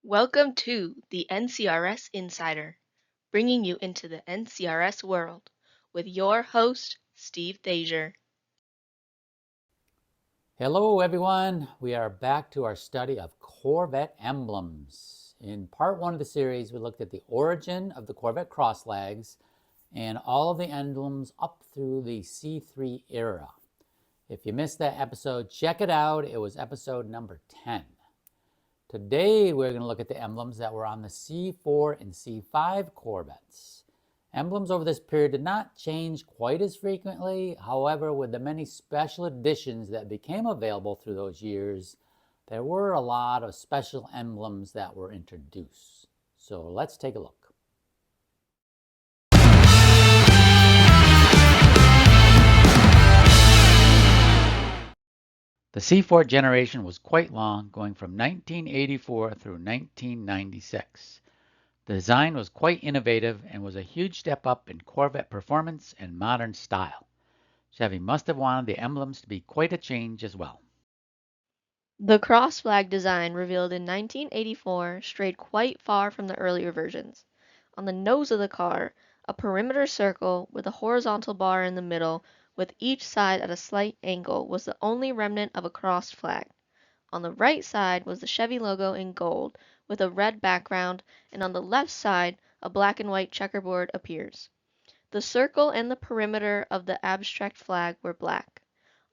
Welcome to the NCRS Insider, bringing you into the NCRS world with your host, Steve Thazier. Hello everyone, we are back to our study of Corvette emblems. In part one of the series, we looked at the origin of the Corvette crossflags and all of the emblems up through the C3 era. If you missed that episode, check it out. It was episode number 10. Today we're going to look at the emblems that were on the C4 and C5 Corvettes. Emblems over this period did not change quite as frequently. However, with the many special editions that became available through those years, there were a lot of special emblems that were introduced. So let's take a look. The C4 generation was quite long, going from 1984 through 1996. The design was quite innovative and was a huge step up in Corvette performance and modern style. Chevy must have wanted the emblems to be quite a change as well. The cross flag design revealed in 1984 strayed quite far from the earlier versions. On the nose of the car, a perimeter circle with a horizontal bar in the middle with each side at a slight angle was the only remnant of a crossed flag. On the right side was the Chevy logo in gold with a red background, and on the left side a black and white checkerboard appears. The circle and the perimeter of the abstract flag were black.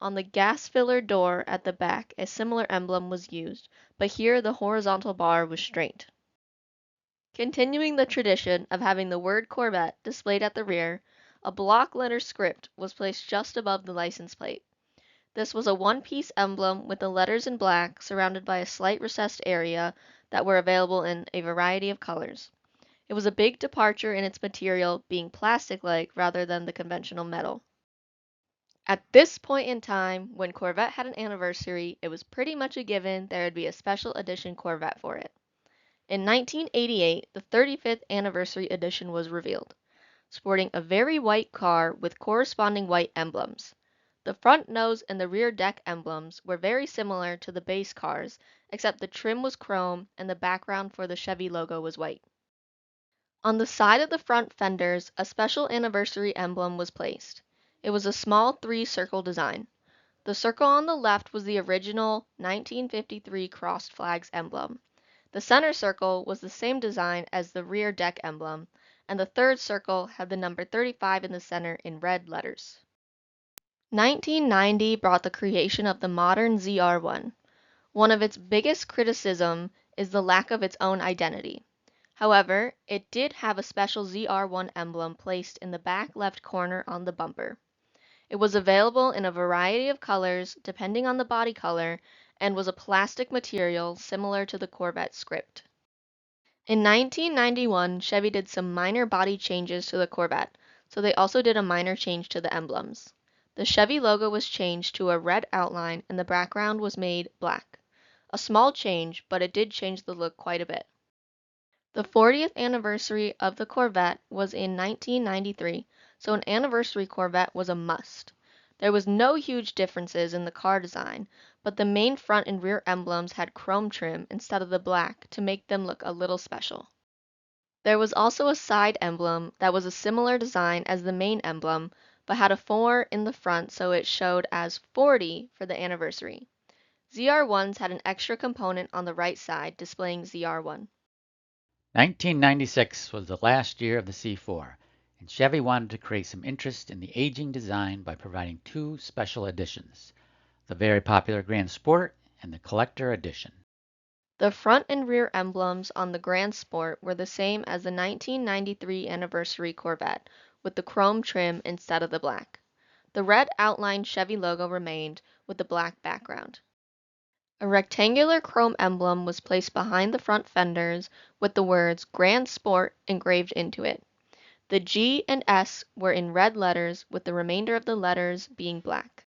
On the gas filler door at the back a similar emblem was used, but here the horizontal bar was straight. Continuing the tradition of having the word Corvette displayed at the rear, a block letter script was placed just above the license plate. This was a one-piece emblem with the letters in black surrounded by a slight recessed area that were available in a variety of colors. It was a big departure in its material being plastic-like rather than the conventional metal. At this point in time, when Corvette had an anniversary, it was pretty much a given there would be a special edition Corvette for it. In 1988, the 35th anniversary edition was revealed, sporting a very white car with corresponding white emblems. The front nose and the rear deck emblems were very similar to the base cars, except the trim was chrome and the background for the Chevy logo was white. On the side of the front fenders, a special anniversary emblem was placed. It was a small three-circle design. The circle on the left was the original 1953 crossed flags emblem. The center circle was the same design as the rear deck emblem, and the third circle had the number 35 in the center in red letters. 1990 brought the creation of the modern ZR1. One of its biggest criticism is the lack of its own identity. However, it did have a special ZR1 emblem placed in the back left corner on the bumper. It was available in a variety of colors depending on the body color and was a plastic material similar to the Corvette script. In 1991, Chevy did some minor body changes to the Corvette, so they also did a minor change to the emblems. The Chevy logo was changed to a red outline and the background was made black. A small change, but it did change the look quite a bit. The 40th anniversary of the Corvette was in 1993, so an anniversary Corvette was a must. There was no huge differences in the car design, but the main front and rear emblems had chrome trim instead of the black to make them look a little special. There was also a side emblem that was a similar design as the main emblem, but had a 4 in the front so it showed as 40 for the anniversary. ZR1s had an extra component on the right side displaying ZR1. 1996 was the last year of the C4, and Chevy wanted to create some interest in the aging design by providing two special editions, the very popular Grand Sport and the Collector Edition. The front and rear emblems on the Grand Sport were the same as the 1993 anniversary Corvette, with the chrome trim instead of the black. The red outlined Chevy logo remained, with the black background. A rectangular chrome emblem was placed behind the front fenders with the words Grand Sport engraved into it. The G and S were in red letters, with the remainder of the letters being black.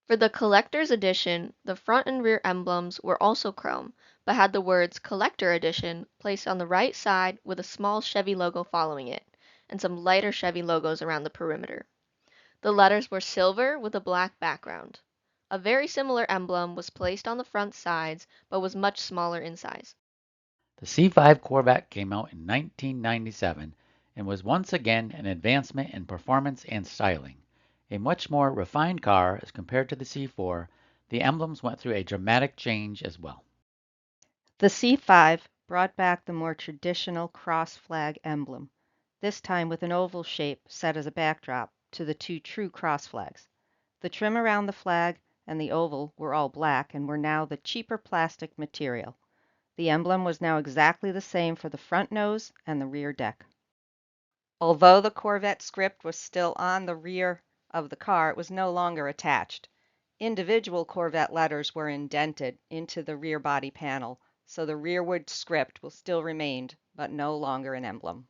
For the collector's edition, the front and rear emblems were also chrome, but had the words Collector Edition placed on the right side with a small Chevy logo following it, and some lighter Chevy logos around the perimeter. The letters were silver with a black background. A very similar emblem was placed on the front sides, but was much smaller in size. The C5 Corvette came out in 1997 and was once again an advancement in performance and styling. A much more refined car as compared to the C4, the emblems went through a dramatic change as well. The C5 brought back the more traditional cross flag emblem, this time with an oval shape set as a backdrop to the two true cross flags. The trim around the flag and the oval were all black and were now the cheaper plastic material. The emblem was now exactly the same for the front nose and the rear deck. Although the Corvette script was still on the rear of the car, it was no longer attached. Individual Corvette letters were indented into the rear body panel, so the rearward script will still remain, but no longer an emblem.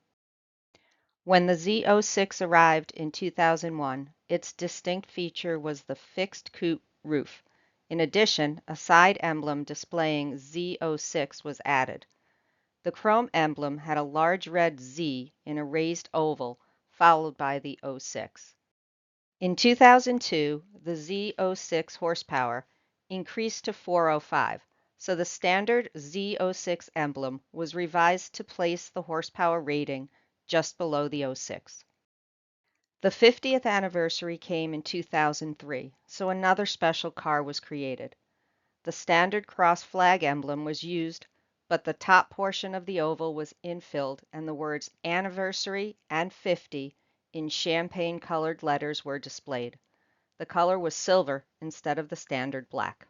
When the Z06 arrived in 2001, its distinct feature was the fixed coupe roof. In addition, a side emblem displaying Z06 was added. The chrome emblem had a large red Z in a raised oval, followed by the 06. In 2002, the Z06 horsepower increased to 405, so the standard Z06 emblem was revised to place the horsepower rating just below the 06. The 50th anniversary came in 2003, so another special car was created. The standard cross flag emblem was used, but the top portion of the oval was infilled and the words Anniversary and 50 in champagne-colored letters were displayed. The color was silver instead of the standard black.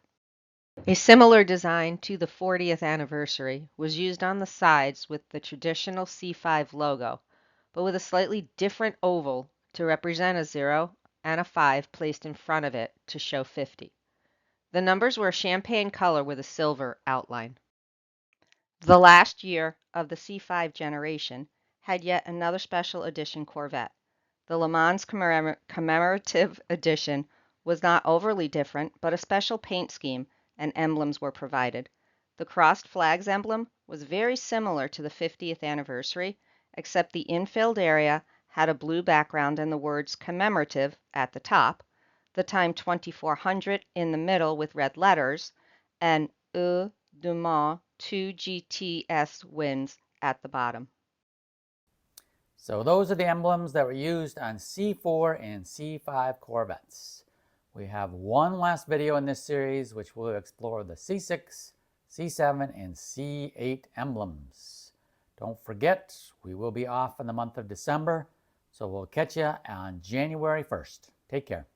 A similar design to the 40th anniversary was used on the sides with the traditional C5 logo, but with a slightly different oval to represent a 0 and a 5 placed in front of it to show 50. The numbers were a champagne color with a silver outline. The last year of the C5 generation had yet another special edition Corvette. The Le Mans commemorative edition was not overly different, but a special paint scheme and emblems were provided. The crossed flags emblem was very similar to the 50th anniversary, except the infilled area had a blue background and the words commemorative at the top, the time 2400 in the middle with red letters, and E du Mans 2 GTS wins at the bottom. So those are the emblems that were used on C4 and C5 Corvettes. We have one last video in this series which will explore the C6, C7, and C8 emblems. Don't forget, we will be off in the month of December, so we'll catch you on January 1st. Take care.